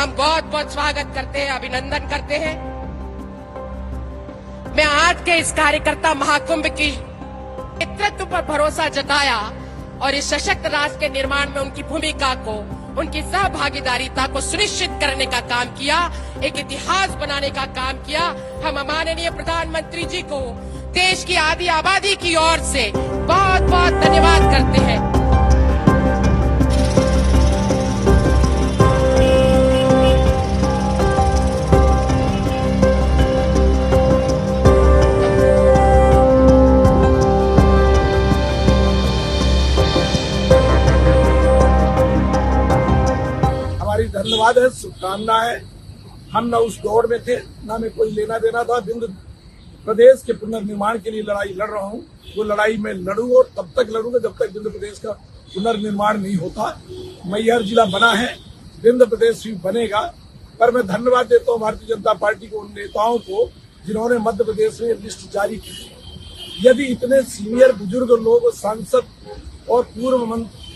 हम बहुत बहुत स्वागत करते हैं, अभिनंदन करते हैं। मैं आज के इस कार्यकर्ता महाकुंभ की नेतृत्व पर भरोसा जताया और इस सशक्त राष्ट्र के निर्माण में उनकी भूमिका को, उनकी सहभागीदारिता को सुनिश्चित करने का काम किया, एक इतिहास बनाने का काम किया। हम माननीय प्रधानमंत्री जी को देश की आधी आबादी की ओर से बहुत बहुत धन्यवाद करते हैं। धन्यवाद है, शुभकामना है। हम न उस दौड़ में थे, न में कोई लेना देना था। बिंद प्रदेश के पुनर्निर्माण के लिए लड़ाई लड़ रहा हूँ। वो लड़ाई मैं लड़ूंगा और तब तक लड़ूंगा जब तक बिंद प्रदेश का पुनर्निर्माण नहीं होता। मैहर जिला बना है, बिंद प्रदेश भी बनेगा। पर मैं धन्यवाद देता हूँ भारतीय जनता पार्टी को, उन नेताओं को जिन्होंने मध्य प्रदेश में लिस्ट जारी की। यदि इतने सीनियर बुजुर्ग लोग, सांसद और पूर्व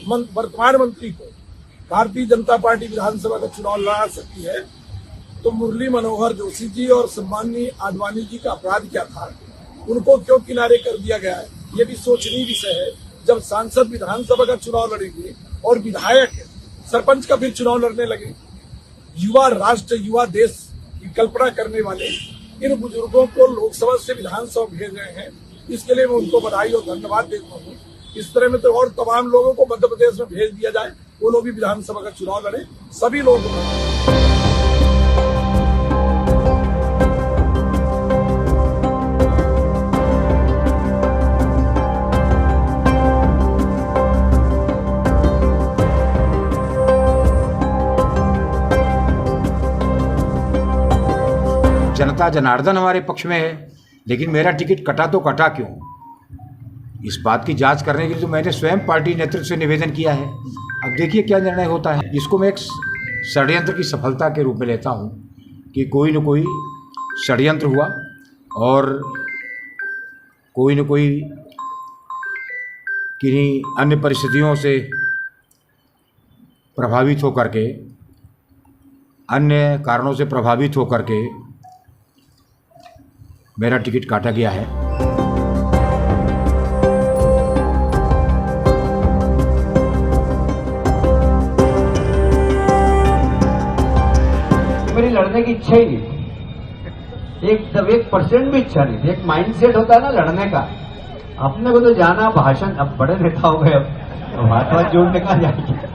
वर्तमान मंत्री को भारतीय जनता पार्टी विधानसभा का चुनाव लड़ा सकती है, तो मुरली मनोहर जोशी जी और सम्माननीय आडवाणी जी का अपराध क्या था? उनको क्यों किनारे कर दिया गया है? ये भी सोचनीय विषय है। जब सांसद विधानसभा का चुनाव लड़ेंगे और विधायक सरपंच का फिर चुनाव लड़ने लगे, युवा राष्ट्र, युवा देश की कल्पना करने वाले इन बुजुर्गों को लोकसभा से विधानसभा भेज रहे हैं। इसके लिए मैं उनको बधाई और धन्यवाद देता हूँ। इस तरह में तो और तमाम लोगों को मध्य प्रदेश में भेज दिया जाए, वो लोग भी विधानसभा का चुनाव लड़े, सभी लोग। जनता जनार्दन हमारे पक्ष में है, लेकिन मेरा टिकट कटा तो कटा क्यों? इस बात की जांच करने के लिए तो मैंने स्वयं पार्टी नेतृत्व से निवेदन किया है। अब देखिए क्या निर्णय होता है। इसको मैं एक षड्यंत्र की सफलता के रूप में लेता हूँ कि कोई न कोई षड्यंत्र हुआ और कोई न कोई किन्हीं अन्य परिस्थितियों से प्रभावित होकर के, अन्य कारणों से प्रभावित होकर के मेरा टिकट काटा गया है। मेरी लड़ने की इच्छा ही नहीं थी, 1% भी इच्छा नहीं थी। एक माइंडसेट होता है ना लड़ने का। अपने को तो जाना, भाषण, अब बड़े नेता हो गए, अब हाथ जोड़ने का जाएंगे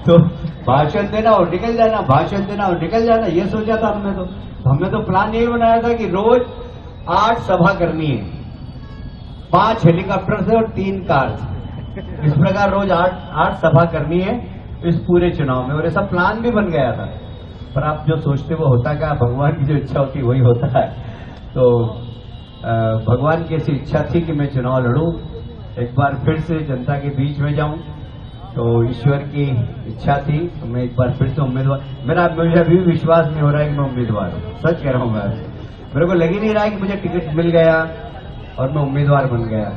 तो भाषण देना और निकल जाना, भाषण देना और निकल जाना, ये सोचा था हमने। तो हमने तो प्लान यही बनाया था कि रोज 8 सभा करनी है, 5 हेलीकॉप्टर से और 3 कार से। इस प्रकार रोज 8 सभा करनी है इस पूरे चुनाव में, और ऐसा प्लान भी बन गया था। पर आप जो सोचते वो होता क्या? भगवान की जो इच्छा होती वही होता है। तो भगवान की ऐसी इच्छा थी कि मैं चुनाव लड़ूं, एक बार फिर से जनता के बीच में जाऊं। तो ईश्वर की इच्छा थी, तो मैं एक बार फिर से उम्मीदवार। मुझे अभी भी विश्वास नहीं हो रहा है कि मैं उम्मीदवार हूं। सच कह रहा हूं मैं, मेरे को लग ही नहीं रहा है कि मुझे टिकट मिल गया और मैं उम्मीदवार बन गया।